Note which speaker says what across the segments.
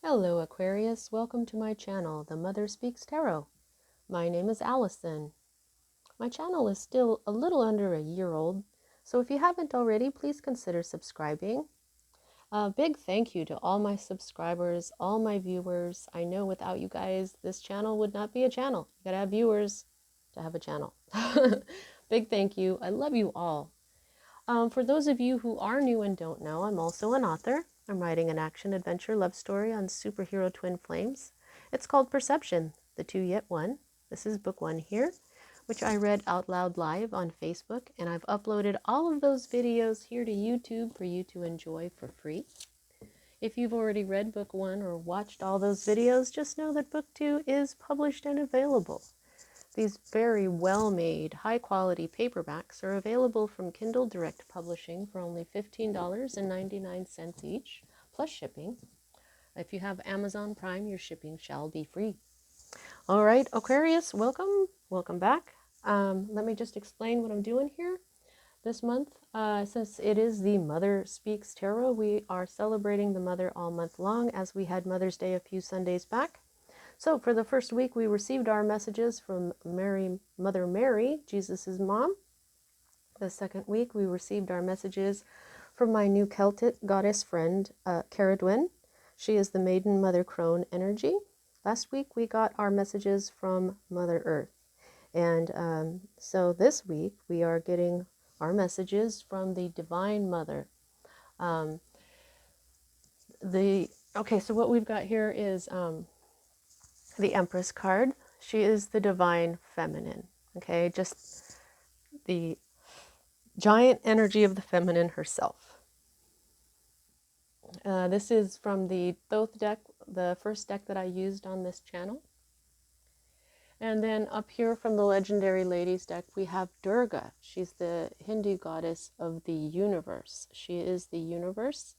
Speaker 1: Hello Aquarius, welcome to my channel, The Mother Speaks Tarot. My name is Allison. My channel is still a little under a year old, so if you haven't already, please consider subscribing. A big thank you to all my subscribers, all my viewers. I know without you guys, this channel would not be a channel. You gotta have viewers to have a channel. Big thank you. I love you all. For those of you who are new and don't know, I'm also an author. I'm writing an action-adventure love story on superhero twin flames. It's called Perception, the Two Yet One. This is book one here, which I read out loud live on Facebook, and I've uploaded all of those videos here to YouTube for you to enjoy for free. If you've already read book one or watched all those videos, just know that book two is published and available. These very well-made, high-quality paperbacks are available from Kindle Direct Publishing for only $15.99 each, plus shipping. If you have Amazon Prime, your shipping shall be free. All right, Aquarius, welcome. Welcome back. Let me just explain what I'm doing here. This month, since it is the Mother Speaks Tarot, we are celebrating the Mother all month long, as we had Mother's Day a few Sundays back. So for the first week, we received our messages from Mother Mary, Jesus' mom. The second week, we received our messages from my new Celtic goddess friend, Caradwyn. She is the Maiden Mother Crone energy. Last week, we got our messages from Mother Earth. And so this week, we are getting our messages from the Divine Mother. Okay, so what we've got here is the Empress card. She is the divine feminine, okay? Just the giant energy of the feminine herself. This is from the Thoth deck, the first deck that I used on this channel. And then up here from the Legendary Ladies deck, we have Durga. She's the Hindu goddess of the universe. She is the universe.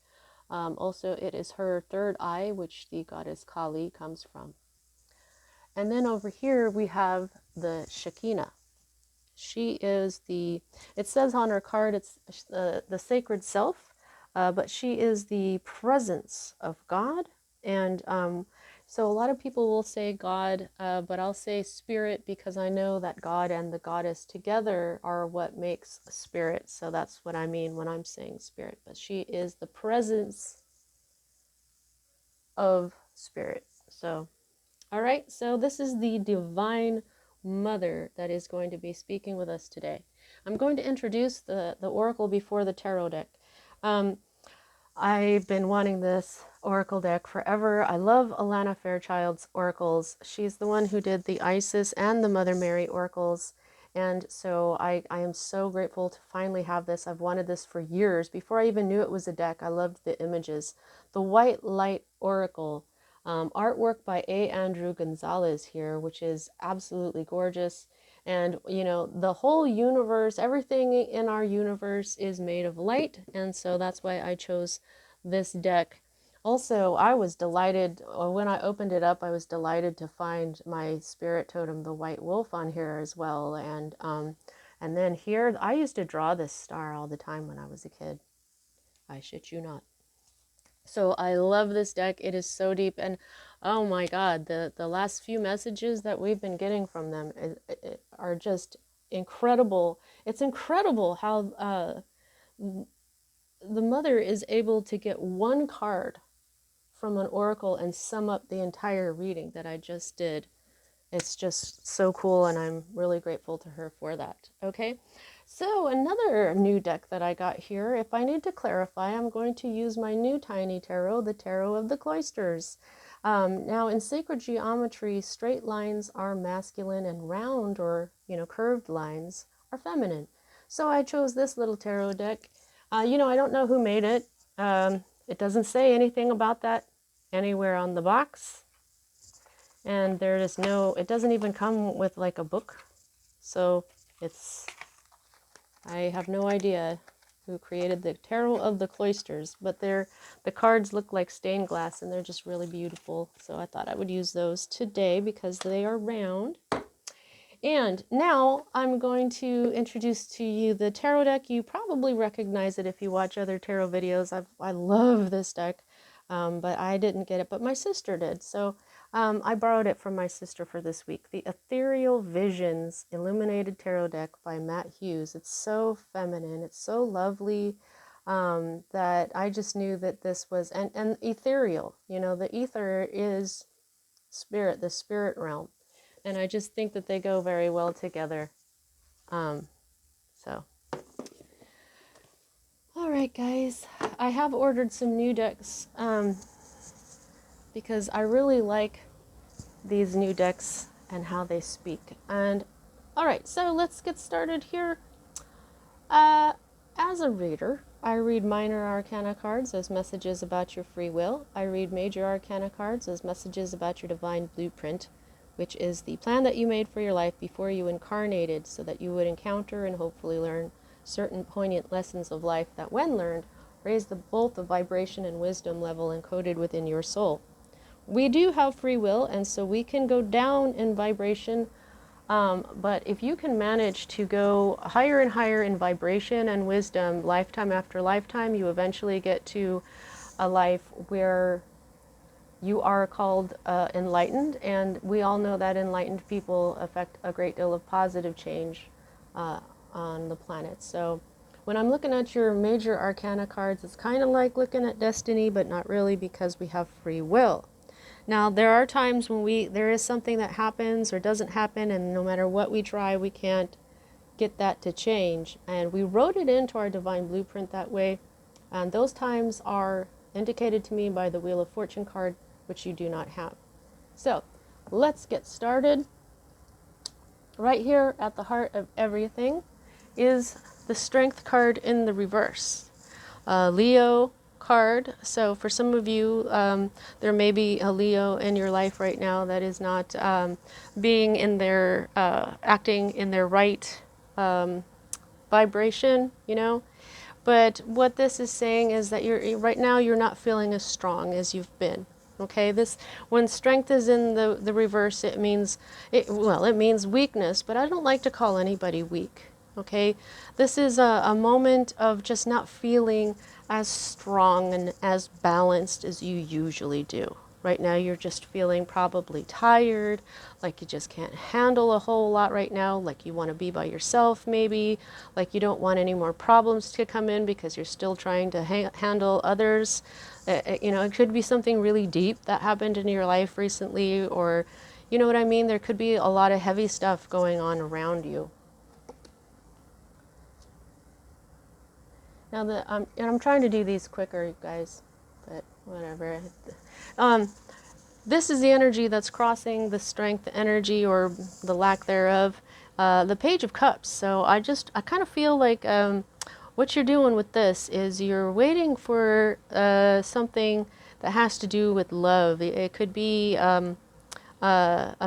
Speaker 1: Also, it is her third eye, which the goddess Kali comes from. And then over here we have the Shekinah. She is the, it says on her card, it's the sacred self, but she is the presence of God. And so a lot of people will say God, but I'll say spirit, because I know that God and the goddess together are what makes a spirit. So that's what I mean when I'm saying spirit. But she is the presence of spirit. So all right, so this is the Divine Mother that is going to be speaking with us today. I'm going to introduce the Oracle before the Tarot deck. I've been wanting this Oracle deck forever. I love Alana Fairchild's Oracles. She's the one who did the Isis and the Mother Mary Oracles. And so I am so grateful to finally have this. I've wanted this for years. Before I even knew it was a deck, I loved the images. The White Light Oracle. Artwork by A. Andrew Gonzalez here, which is absolutely gorgeous. And, you know, the whole universe, everything in our universe is made of light. And so that's why I chose this deck. Also, I was delighted, when I opened it up, I was delighted to find my spirit totem, the white wolf, on here as well. And then here, I used to draw this star all the time when I was a kid. I shit you not. So I love this deck. It is so deep, and oh my God, the last few messages that we've been getting from them are just incredible. It's incredible how the mother is able to get one card from an oracle and sum up the entire reading that I just did. It's just so cool, and I'm really grateful to her for that. Okay, so another new deck that I got here, if I need to clarify, I'm going to use my new tiny tarot, the Tarot of the Cloisters. Now in sacred geometry, straight lines are masculine and round, or curved lines, are feminine. So I chose this little tarot deck. I don't know who made it. It doesn't say anything about that anywhere on the box. And there is no, it doesn't even come with like a book. So I have no idea who created the Tarot of the Cloisters, but the cards look like stained glass and they're just really beautiful. So I thought I would use those today because they are round. And now I'm going to introduce to you the tarot deck. You probably recognize it if you watch other tarot videos. I love this deck. but I didn't get it, but my sister did. So I borrowed it from my sister for this week. The Ethereal Visions Illuminated Tarot Deck by Matt Hughes. It's so feminine. It's so lovely, that I just knew that this was, and ethereal. You know, the ether is spirit, the spirit realm. And I just think that they go very well together. So, all right, guys. I have ordered some new decks because I really like these new decks and how they speak. And all right, so let's get started here. As a reader, I read minor arcana cards as messages about your free will. I read major arcana cards as messages about your divine blueprint, which is the plan that you made for your life before you incarnated, so that you would encounter and hopefully learn certain poignant lessons of life that, when learned, raise both the vibration and wisdom level encoded within your soul. We do have free will, and so we can go down in vibration, but if you can manage to go higher and higher in vibration and wisdom, lifetime after lifetime, you eventually get to a life where you are called enlightened, and we all know that enlightened people affect a great deal of positive change on the planet. So when I'm looking at your major arcana cards, it's kind of like looking at destiny, but not really, because we have free will. Now, there are times when there is something that happens or doesn't happen, and no matter what we try, we can't get that to change. And we wrote it into our divine blueprint that way. And those times are indicated to me by the Wheel of Fortune card, which you do not have. So let's get started. Right here at the heart of everything is the Strength card in the reverse. Leo card. So for some of you, there may be a Leo in your life right now that is not being in their, acting in their right vibration, you know. But what this is saying is that right now you're not feeling as strong as you've been. Okay, when strength is in the reverse, it means it means weakness, but I don't like to call anybody weak. Okay, this is a moment of just not feeling as strong and as balanced as you usually do. Right now you're just feeling probably tired, like you just can't handle a whole lot right now, like you want to be by yourself maybe, like you don't want any more problems to come in because you're still trying to handle others. You know, it could be something really deep that happened in your life recently, or you know what I mean? There could be a lot of heavy stuff going on around you. Now, and I'm trying to do these quicker, guys, but whatever. This is the energy that's crossing the strength energy, or the lack thereof, the Page of Cups. So I kind of feel like what you're doing with this is you're waiting for something that has to do with love. It could be a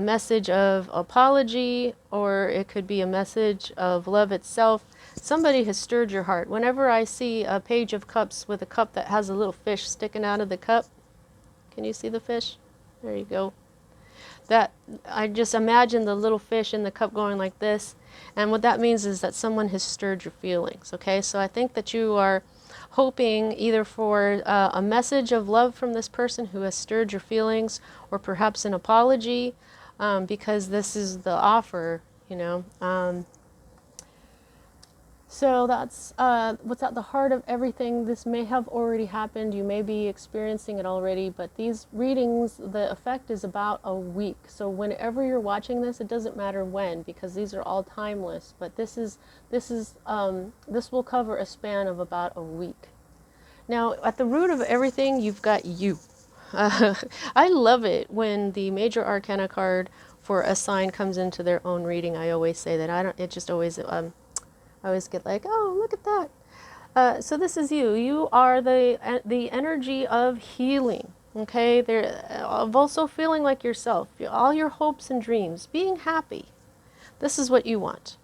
Speaker 1: message of apology, or it could be a message of love itself. Somebody has stirred your heart. Whenever I see a Page of Cups with a cup that has a little fish sticking out of the cup, can you see the fish? There you go. That, I just imagine the little fish in the cup going like this, and what that means is that someone has stirred your feelings. Okay, so I think that you are hoping either for a message of love from this person who has stirred your feelings, or perhaps an apology, because this is the offer, you know. So that's what's at the heart of everything. This may have already happened. You may be experiencing it already, but these readings, the effect is about a week. So whenever you're watching this, it doesn't matter when, because these are all timeless. But this will cover a span of about a week. Now, at the root of everything, you've got you. I love it when the major arcana card for a sign comes into their own reading. I always say that. It just always, I always get like, oh, look at that. So this is you. You are the energy of healing. Okay, of also feeling like yourself. All your hopes and dreams, being happy. This is what you want.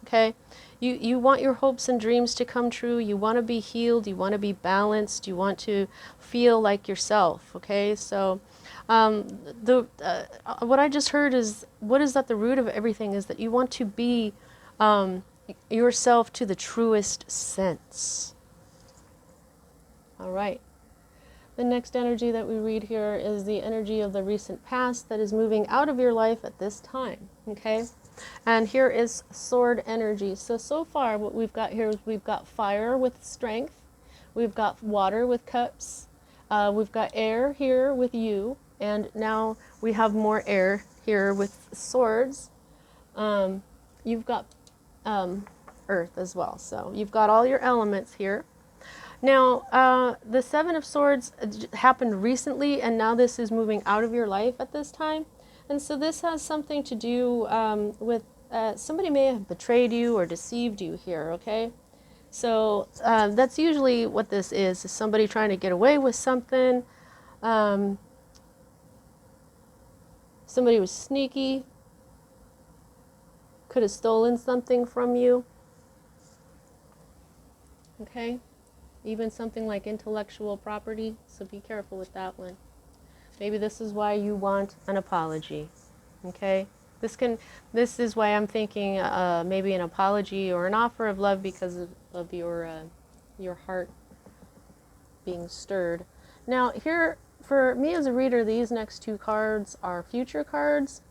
Speaker 1: Okay, you want your hopes and dreams to come true. You want to be healed. You want to be balanced. You want to feel like yourself. Okay, so what I just heard is, what is at the root of everything is that you want to be yourself to the truest sense. All right. The next energy that we read here is the energy of the recent past that is moving out of your life at this time, okay? And here is sword energy. So far what we've got here is we've got fire with strength, we've got water with cups, we've got air here with you, and now we have more air here with swords. You've got earth as well, so you've got all your elements here. Now, the Seven of Swords happened recently, and now this is moving out of your life at this time. And so this has something to do with somebody may have betrayed you or deceived you here, okay? So that's usually what this is somebody trying to get away with something. Somebody was sneaky, could have stolen something from you, okay? Even something like intellectual property, so be careful with that one. Maybe this is why you want an apology, okay? This is why I'm thinking maybe an apology or an offer of love because of your heart being stirred. Now here, for me as a reader, these next two cards are future cards.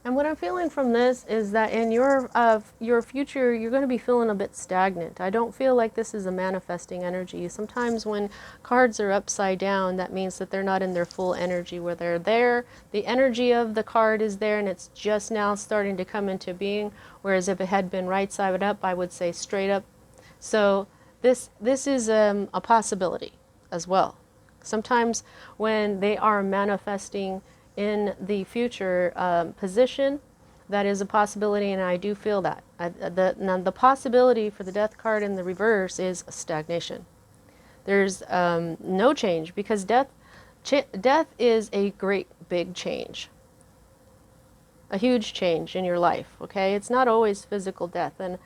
Speaker 1: And what I'm feeling from this is that in your future, you're going to be feeling a bit stagnant. I don't feel like this is a manifesting energy. Sometimes when cards are upside down, that means that they're not in their full energy. Where they're there, the energy of the card is there, and it's just now starting to come into being. Whereas if it had been right side up, I would say straight up. So this is a possibility as well. Sometimes when they are manifesting in the future position, that is a possibility, and I do feel that. Now the possibility for the death card in the reverse is stagnation. There's no change, because death is a great big change, a huge change in your life, okay? It's not always physical death, and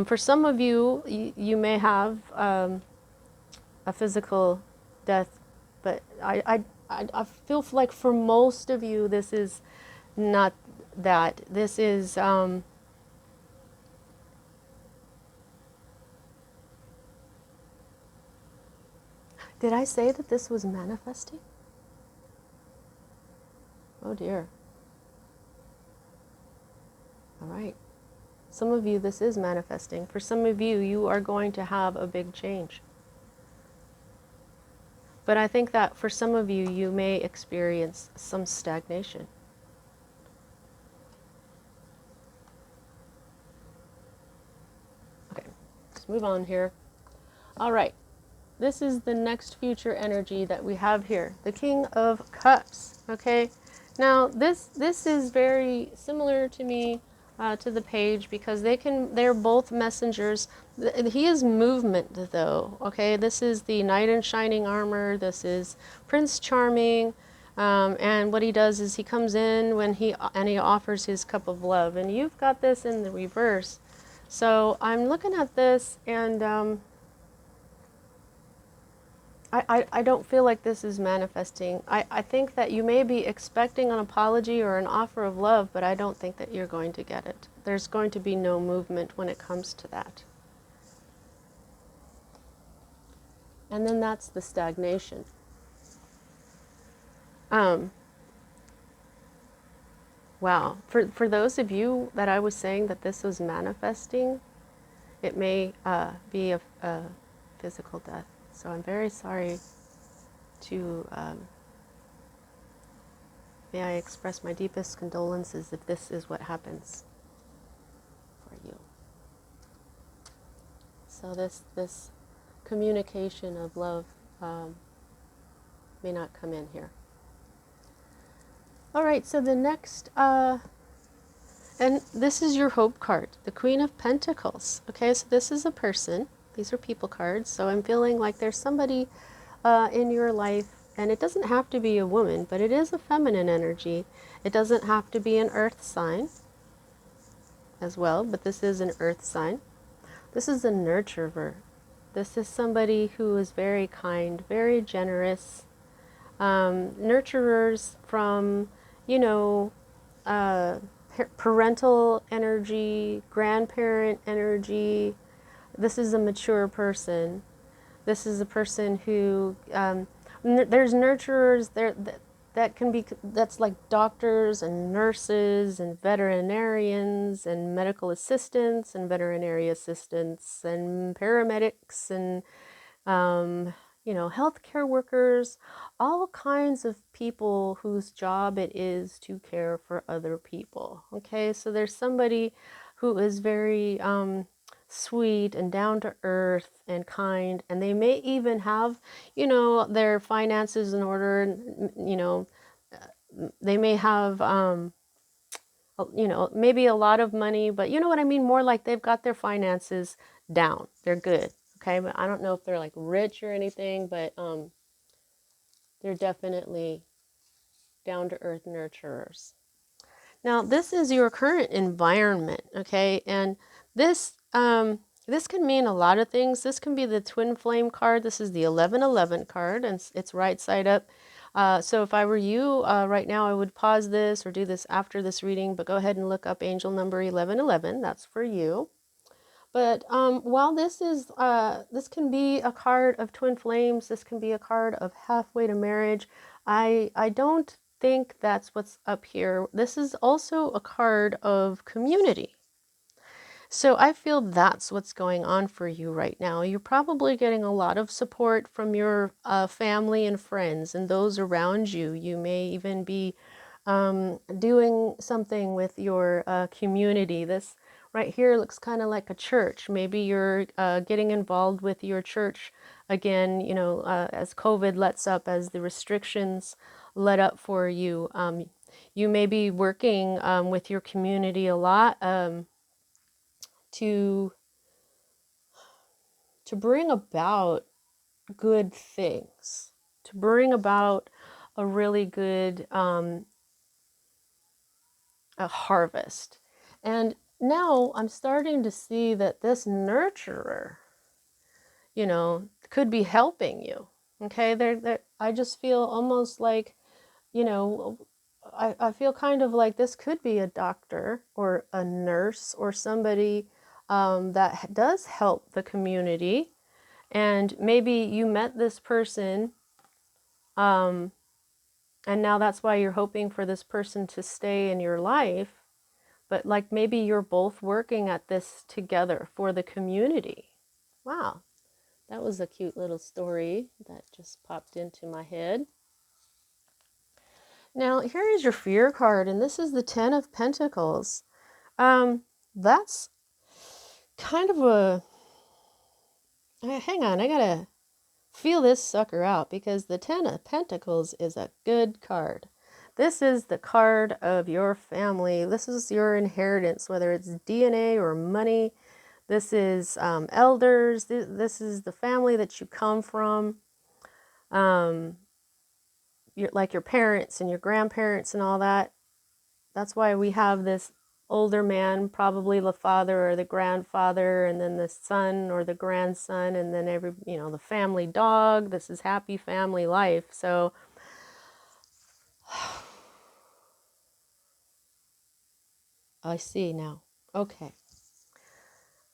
Speaker 1: for some of you, you may have a physical death, but I feel like for most of you, this is not that. This is did I say that this was manifesting? Oh dear. All right. Some of you, this is manifesting. For some of you, you are going to have a big change. But I think that for some of you, you may experience some stagnation. Okay, let's move on here. All right, this is the next future energy that we have here, the King of Cups, okay? Now, this is very similar to me, to the page, because they're both messengers. He is movement, though, okay? This is the knight in shining armor. This is Prince Charming, and what he does is he comes in when he offers his cup of love, and you've got this in the reverse. So I'm looking at this, and I don't feel like this is manifesting. I think that you may be expecting an apology or an offer of love, but I don't think that you're going to get it. There's going to be no movement when it comes to that. And then that's the stagnation. Wow. For those of you that I was saying that this was manifesting, it may be a physical death. So I'm very sorry to, may I express my deepest condolences if this is what happens for you. So this communication of love may not come in here. All right, so the next, and this is your hope card, the Queen of Pentacles. Okay, so this is a person. These are people cards, so I'm feeling like there's somebody in your life, and it doesn't have to be a woman, but it is a feminine energy. It doesn't have to be an earth sign as well, but this is an earth sign. This is a nurturer. This is somebody who is very kind, very generous. Nurturers from, you know, parental energy, grandparent energy. This is a mature person. This is a person who, there's nurturers there that can be, that's like doctors and nurses and veterinarians and medical assistants and veterinary assistants and paramedics and healthcare workers, all kinds of people whose job it is to care for other people. Okay, so there's somebody who is very sweet and down to earth and kind, and they may even have, their finances in order, and, they may have, maybe a lot of money, but you know what I mean? More like they've got their finances down. They're good. Okay, but I don't know if they're like rich or anything, but they're definitely down to earth nurturers. Now, this is your current environment, okay? And this can mean a lot of things. This can be the twin flame card. This is the 1111 card, and it's right side up. So if I were you right now, I would pause this or do this after this reading, but go ahead and look up angel number 1111. That's for you. But while this can be a card of twin flames, this can be a card of halfway to marriage. I don't think that's what's up here. This is also a card of community. So I feel that's what's going on for you right now. You're probably getting a lot of support from your family and friends and those around you. You may even be doing something with your community. This right here looks kind of like a church. Maybe you're getting involved with your church again, as COVID lets up, as the restrictions let up for you. You may be working with your community a lot. To bring about good things, to bring about a really good a harvest. And now I'm starting to see that this nurturer, could be helping you. Okay, I just feel almost like, I feel kind of like this could be a doctor or a nurse or somebody that does help the community. And maybe you met this person, and now that's why you're hoping for this person to stay in your life. But like maybe you're both working at this together for the community. Wow, that was a cute little story that just popped into my head. Now, here is your fear card, and this is the Ten of Pentacles. That's kind of a... Hang on, I gotta feel this sucker out because the Ten of Pentacles is a good card. This is the card of your family. This is your inheritance, whether it's DNA or money. This is elders. This is the family that you come from. Like your parents and your grandparents and all that. That's why we have this older man, probably the father or the grandfather, and then the son or the grandson, and then the family dog. This is happy family life. So I see now. Okay.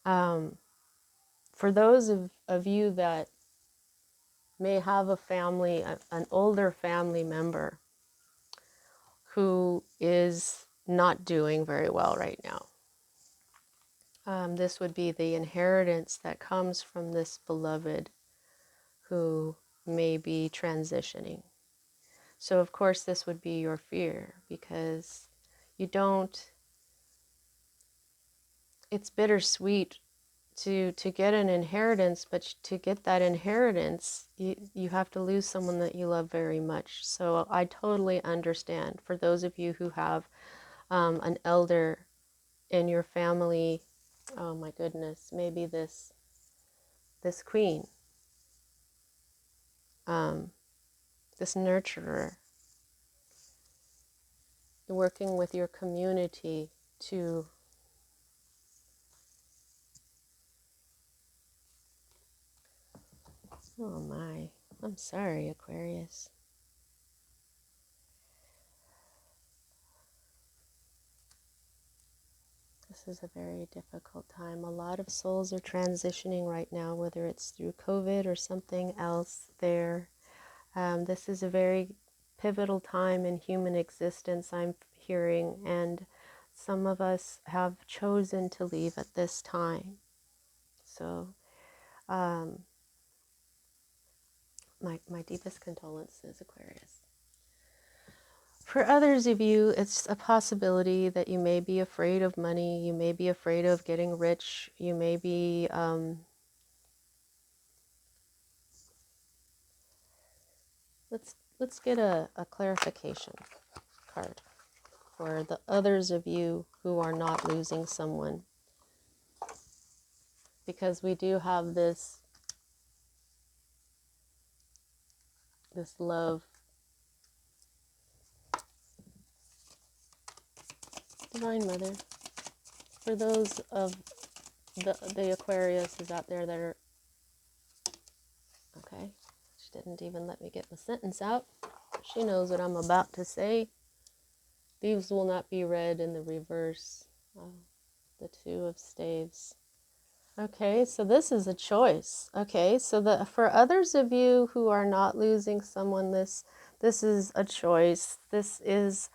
Speaker 1: For those of you that may have a family, an older family member who is not doing very well right now, this would be the inheritance that comes from this beloved who may be transitioning. So of course this would be your fear, because you don't, it's bittersweet to get an inheritance, but to get that inheritance, you have to lose someone that you love very much. So I totally understand. For those of you who have an elder in your family, oh my goodness, maybe this queen, this nurturer, working with your community to oh my, I'm sorry, Aquarius. This is a very difficult time. A lot of souls are transitioning right now, whether it's through COVID or something else. They're This is a very pivotal time in human existence, I'm hearing, and some of us have chosen to leave at this time. So, my deepest condolences, Aquarius. For others of you, it's a possibility that you may be afraid of money, you may be afraid of getting rich, you may be let's get a clarification card for the others of you who are not losing someone, because we do have this love. Divine Mother, for those of the Aquariuses out there that are okay, she didn't even let me get the sentence out. She knows what I'm about to say. These will not be read in the reverse. The Two of Staves. Okay, so this is a choice. Okay, so for others of you who are not losing someone, this is a choice. This is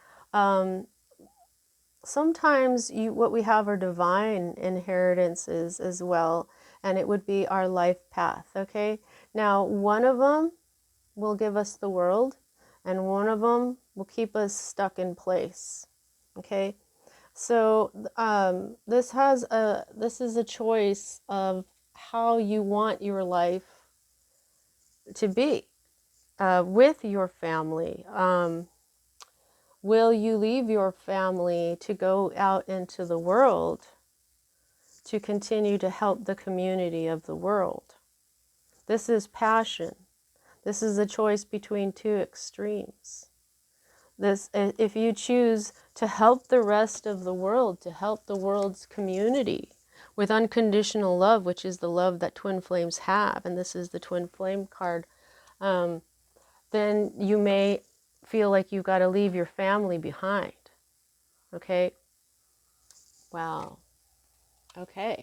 Speaker 1: sometimes what we have are divine inheritances as well, and it would be our life path. Okay, now one of them will give us the world, and one of them will keep us stuck in place. Okay, so this is a choice of how you want your life to be with your family. Will you leave your family to go out into the world to continue to help the community of the world? This is passion. This is a choice between two extremes. If you choose to help the rest of the world, to help the world's community with unconditional love, which is the love that twin flames have, and this is the twin flame card, then you may feel like you've got to leave your family behind. Okay? Wow. Okay.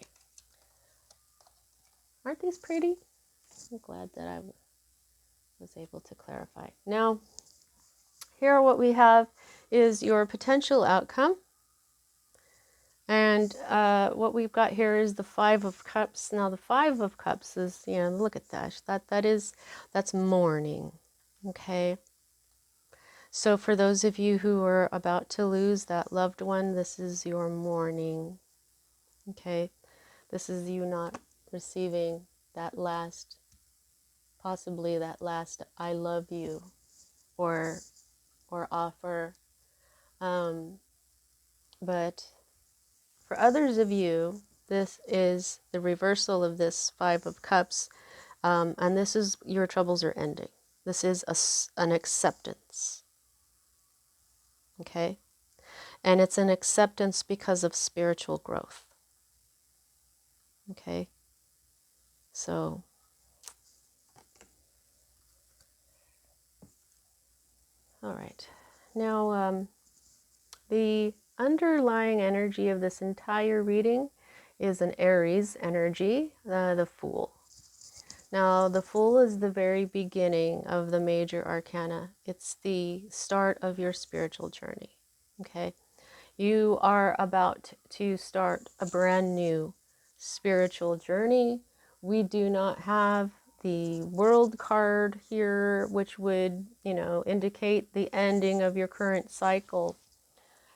Speaker 1: Aren't these pretty? I'm glad that I was able to clarify. Now, here what we have is your potential outcome. And what we've got here is the Five of Cups. Now, the Five of Cups is, look at that. That's mourning. Okay. So for those of you who are about to lose that loved one, this is your mourning. Okay. This is you not receiving that last, possibly that last I love you or offer. But for others of you, this is the reversal of this Five of Cups, and this is your troubles are ending. This is an acceptance, okay? And it's an acceptance because of spiritual growth, okay? So, all right. Now, the underlying energy of this entire reading is an Aries energy, the Fool. Now, the Fool is the very beginning of the major arcana. It's the start of your spiritual journey, okay? You are about to start a brand new spiritual journey. We do not have the World card here, which would, indicate the ending of your current cycle.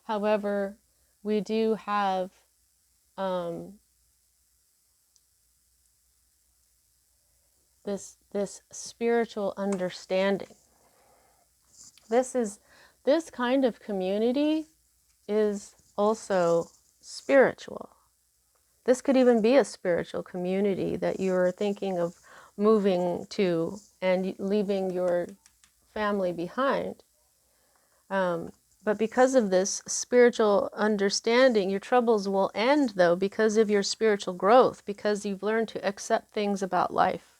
Speaker 1: However, we do have this spiritual understanding. This kind of community is also spiritual. This could even be a spiritual community that you're thinking of moving to and leaving your family behind. But because of this spiritual understanding, your troubles will end, though, because of your spiritual growth, because you've learned to accept things about life.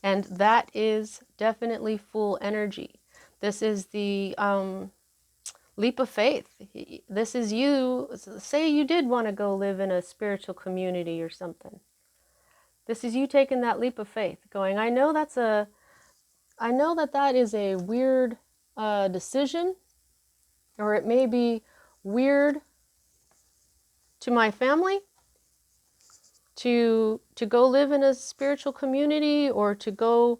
Speaker 1: And that is definitely Fool energy. This is the leap of faith. This is you. Say you did want to go live in a spiritual community or something. This is you taking that leap of faith, going, I know that's a I know that that is a weird decision, or it may be weird to my family to go live in a spiritual community, or to go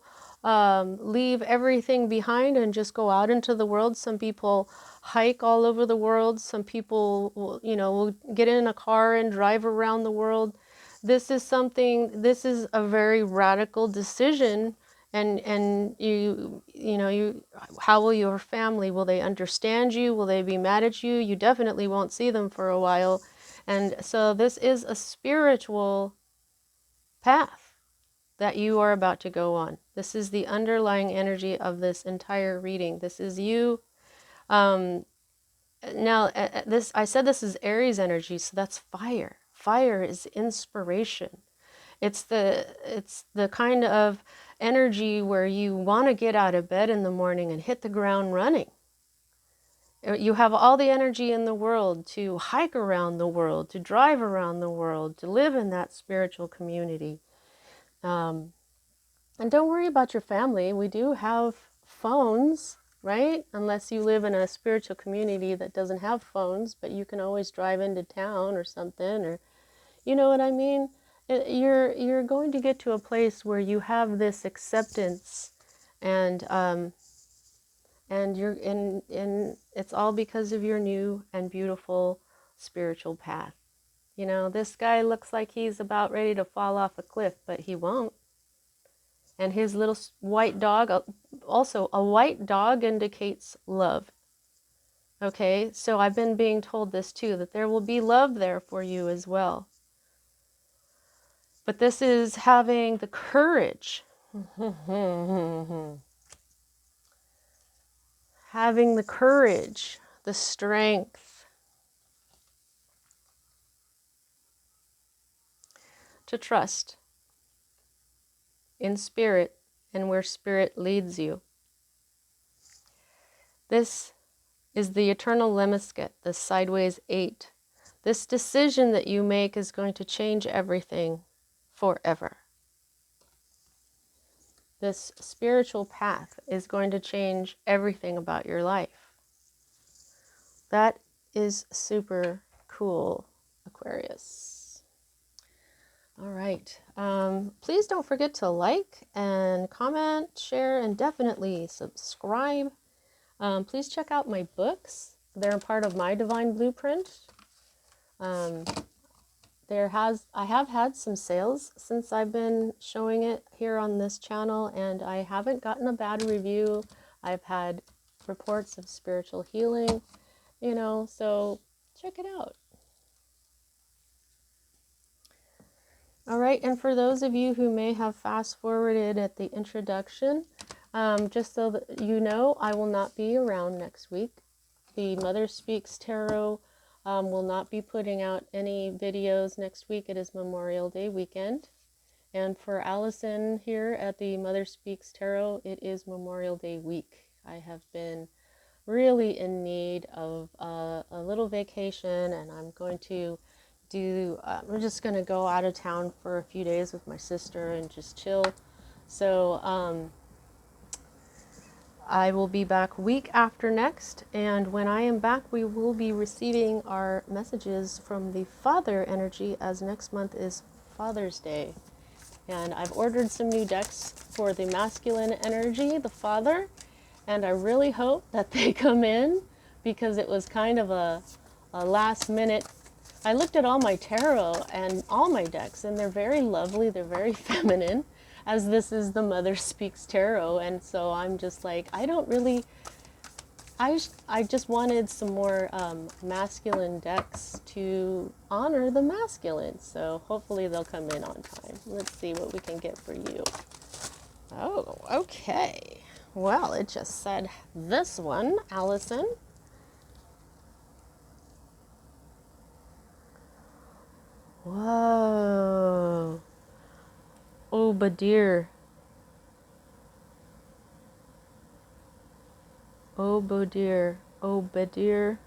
Speaker 1: leave everything behind and just go out into the world. Some people hike all over the world. Some people will, will get in a car and drive around the world. This is a very radical decision. And how will your family, will they understand you? Will they be mad at you? You definitely won't see them for a while. And so this is a spiritual path that you are about to go on. This is the underlying energy of this entire reading. This is you. Now, I said this is Aries energy, so that's fire. Fire is inspiration. It's the kind of energy where you want to get out of bed in the morning and hit the ground running. You have all the energy in the world to hike around the world, to drive around the world, to live in that spiritual community. And don't worry about your family. We do have phones, right? Unless you live in a spiritual community that doesn't have phones, but you can always drive into town or something, or you know what I mean? You're going to get to a place where you have this acceptance, and it's all because of your new and beautiful spiritual path. This guy looks like he's about ready to fall off a cliff, but he won't. And his little white dog, also a white dog indicates love. Okay, so I've been being told this too, that there will be love there for you as well. But this is having the courage, having the courage, the strength to trust in spirit and where spirit leads you. This is the eternal Lemniscate, the sideways 8. This decision that you make is going to change everything forever. This spiritual path is going to change everything about your life. That is super cool, Aquarius. All right. Please don't forget to like and comment, share, and definitely subscribe. Please check out my books. They're part of my Divine Blueprint. I have had some sales since I've been showing it here on this channel, and I haven't gotten a bad review. I've had reports of spiritual healing, so check it out. All right, and for those of you who may have fast forwarded at the introduction, just so that you know, I will not be around next week. The Mother Speaks Tarot will not be putting out any videos next week. It is Memorial Day weekend. And for Allison here at the Mother Speaks Tarot, it is Memorial Day week. I have been really in need of a little vacation, and I'm just going to go out of town for a few days with my sister and just chill. So I will be back week after next, and when I am back, we will be receiving our messages from the Father energy, as next month is Father's Day. And I've ordered some new decks for the masculine energy, the Father, and I really hope that they come in, because it was kind of a last minute. I looked at all my tarot and all my decks, and they're very lovely, they're very feminine, as this is the Mother Speaks Tarot, and so I'm just like, I just wanted some more masculine decks to honor the masculine, so hopefully they'll come in on time. Let's see what we can get for you. Oh, okay. Well, it just said this one, Allison. Whoa. Oh, Badir. Oh, Badir. Oh, Badir.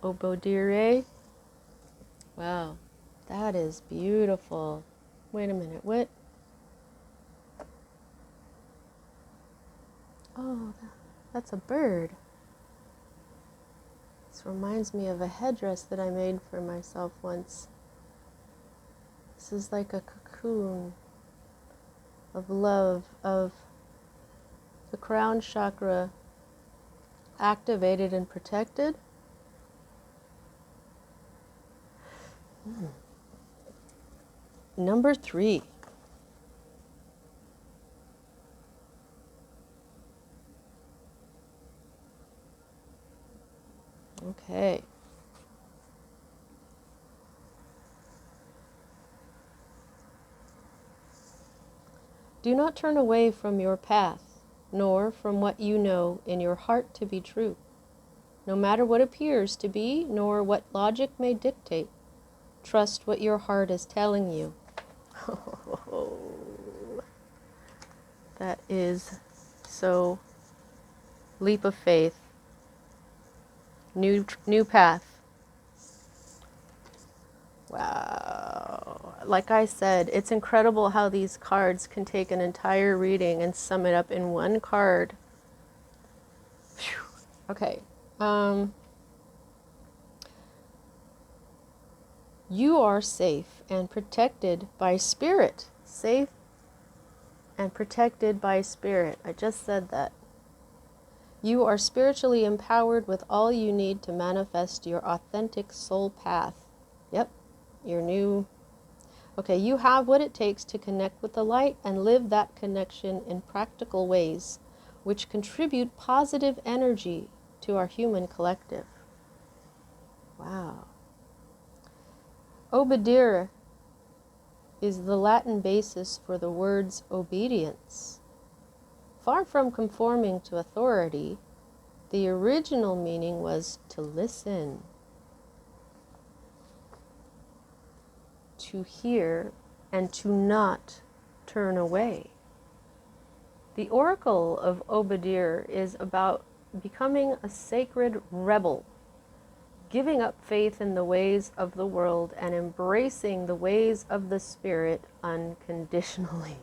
Speaker 1: Oh, Bodire. Wow, that is beautiful. Wait a minute, what? Oh, that's a bird. This reminds me of a headdress that I made for myself once. This is like a cocoon of love, of the crown chakra activated and protected. Number 3. Okay. Do not turn away from your path, nor from what you know in your heart to be true, no matter what appears to be, nor what logic may dictate. Trust what your heart is telling you. That is so leap of faith. New path. Wow. Like I said, it's incredible how these cards can take an entire reading and sum it up in one card. Whew. Okay. You are safe and protected by spirit. Safe and protected by spirit. I just said that. You are spiritually empowered with all you need to manifest your authentic soul path. Yep, your new... Okay, you have what it takes to connect with the light and live that connection in practical ways, which contribute positive energy to our human collective. Wow. Obedire is the Latin basis for the words obedience. Far from conforming to authority, the original meaning was to listen, to hear, and to not turn away. The oracle of Obedire is about becoming a sacred rebel, giving up faith in the ways of the world and embracing the ways of the spirit unconditionally.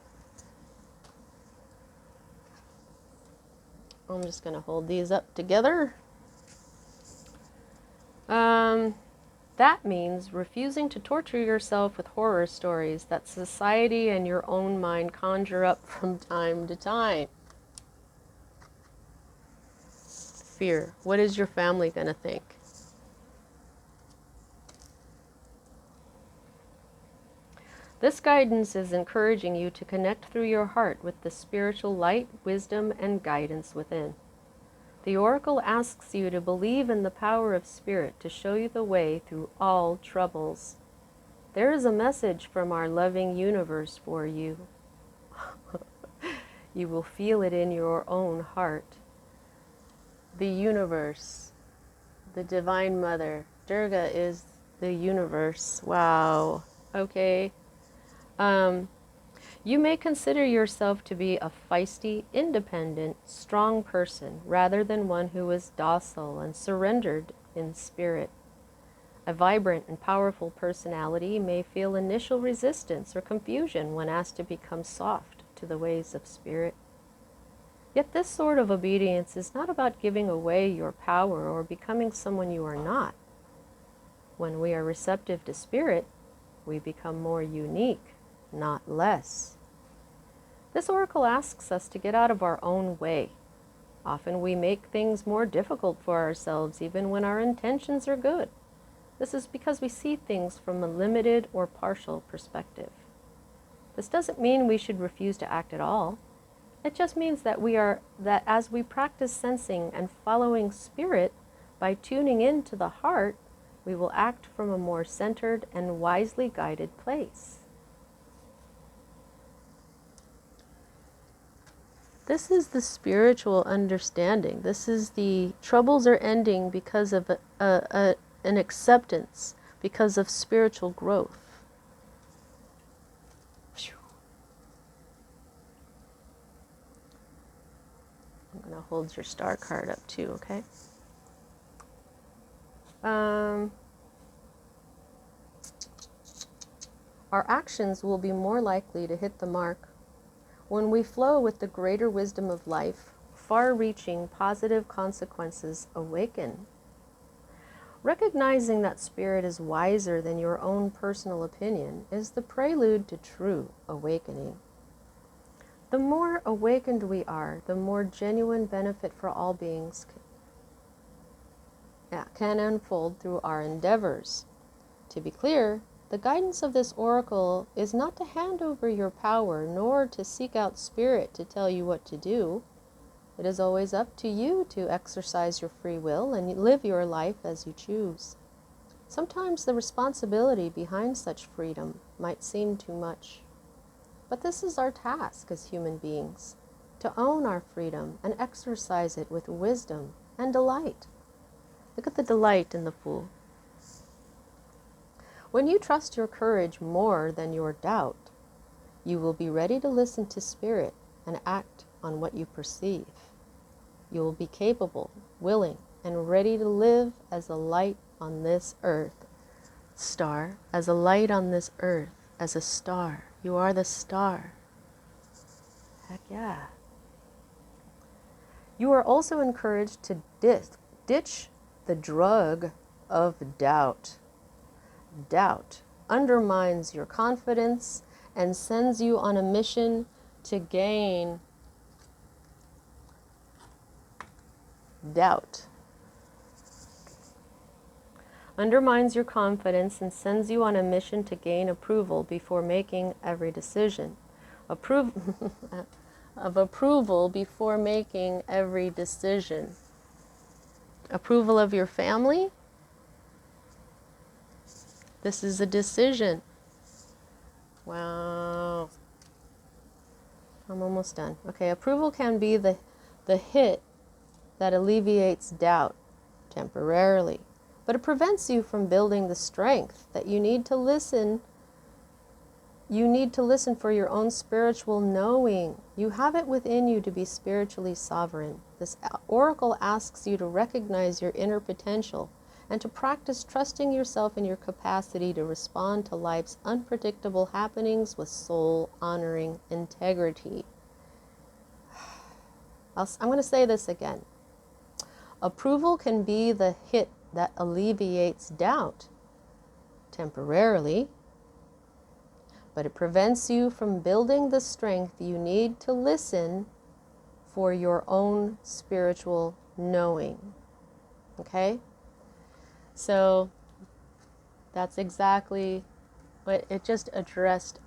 Speaker 1: I'm just going to hold these up together. That means refusing to torture yourself with horror stories that society and your own mind conjure up from time to time. Fear. What is your family going to think? This guidance is encouraging you to connect through your heart with the spiritual light, wisdom, and guidance within. The oracle asks you to believe in the power of spirit to show you the way through all troubles. There is a message from our loving universe for you. You will feel it in your own heart. The universe, the Divine Mother, Durga is the universe. Wow. Okay. You may consider yourself to be a feisty, independent, strong person rather than one who is docile and surrendered in spirit. A vibrant and powerful personality may feel initial resistance or confusion when asked to become soft to the ways of spirit. Yet this sort of obedience is not about giving away your power or becoming someone you are not. When we are receptive to spirit, we become more unique, not less. This oracle asks us to get out of our own way. Often we make things more difficult for ourselves even when our intentions are good. This is because we see things from a limited or partial perspective. This doesn't mean we should refuse to act at all. It just means that as we practice sensing and following spirit by tuning into the heart, we will act from a more centered and wisely guided place. This is the spiritual understanding. This is the troubles are ending because of an acceptance, because of spiritual growth. I'm going to hold your star card up too, okay? Our actions will be more likely to hit the mark when we flow with the greater wisdom of life, far-reaching positive consequences awaken. Recognizing that spirit is wiser than your own personal opinion is the prelude to true awakening. The more awakened we are, the more genuine benefit for all beings can unfold through our endeavors. To be clear, the guidance of this oracle is not to hand over your power, nor to seek out spirit to tell you what to do. It is always up to you to exercise your free will and live your life as you choose. Sometimes the responsibility behind such freedom might seem too much. But this is our task as human beings, to own our freedom and exercise it with wisdom and delight. Look at the delight in the Fool. When you trust your courage more than your doubt, you will be ready to listen to spirit and act on what you perceive. You will be capable, willing, and ready to live as a light on this earth. Star, as a light on this earth, as a star. You are the star. Heck yeah. You are also encouraged to ditch the drug of doubt. Doubt undermines your confidence and sends you on a mission to gain doubt. Undermines your confidence and sends you on a mission to gain approval before making every decision. Approval before making every decision. Approval of your family? This is a decision. Wow. I'm almost done. Okay, approval can be the hit that alleviates doubt temporarily, but it prevents you from building the strength that you need to listen. You need to listen for your own spiritual knowing. You have it within you to be spiritually sovereign. This oracle asks you to recognize your inner potential and to practice trusting yourself in your capacity to respond to life's unpredictable happenings with soul-honoring integrity. I'm going to say this again. Approval can be the hit that alleviates doubt temporarily, but it prevents you from building the strength you need to listen for your own spiritual knowing. Okay? So that's exactly what it just addressed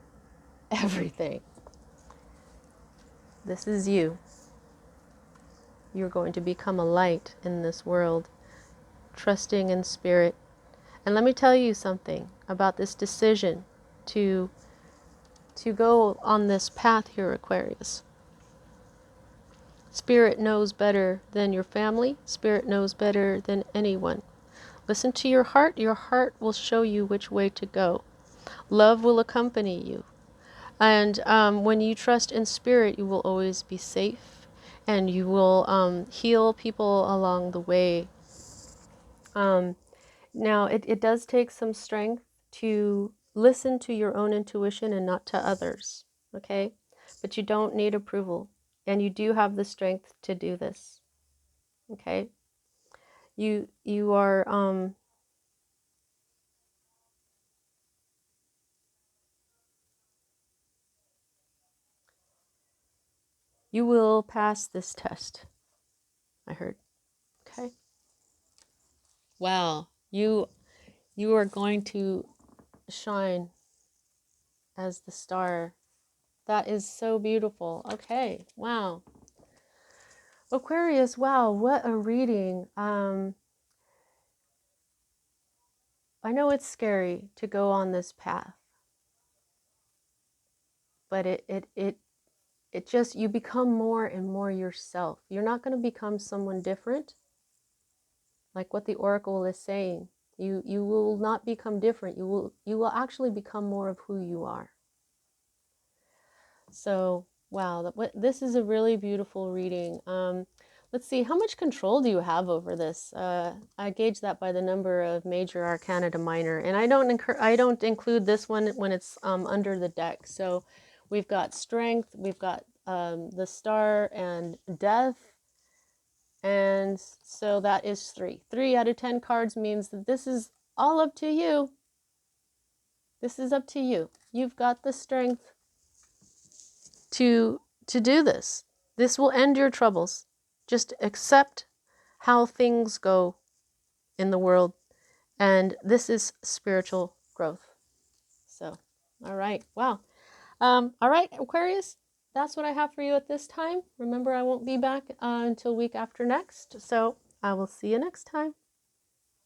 Speaker 1: everything. This is you. You're going to become a light in this world, trusting in spirit. And let me tell you something about this decision to go on this path here, Aquarius. Spirit knows better than your family. Spirit knows better than anyone. Listen to your heart. Your heart will show you which way to go. Love will accompany you. And when you trust in spirit, you will always be safe. And you will heal people along the way. Now, it does take some strength to listen to your own intuition and not to others. Okay? But you don't need approval. And you do have the strength to do this. Okay? You are... you will pass this test, I heard. Okay? Wow. You are going to shine as the star. That is so beautiful. Okay. Wow. Aquarius, wow, what a reading. I know it's scary to go on this path, but it just, you become more and more yourself. You're not going to become someone different, like what the oracle is saying. You will not become different. You will actually become more of who you are. So, wow, this is a really beautiful reading. Let's see, how much control do you have over this? I gauge that by the number of major arcana to minor, and I don't include this one when it's under the deck. So, we've got strength, we've got the star and death, And so that is 3. 3 out of 10 cards means that this is all up to you. This is up to you. You've got the strength to do this. This will end your troubles. Just accept how things go in the world. And this is spiritual growth. So, all right. Wow. All right, Aquarius, that's what I have for you at this time. Remember, I won't be back until week after next. So I will see you next time.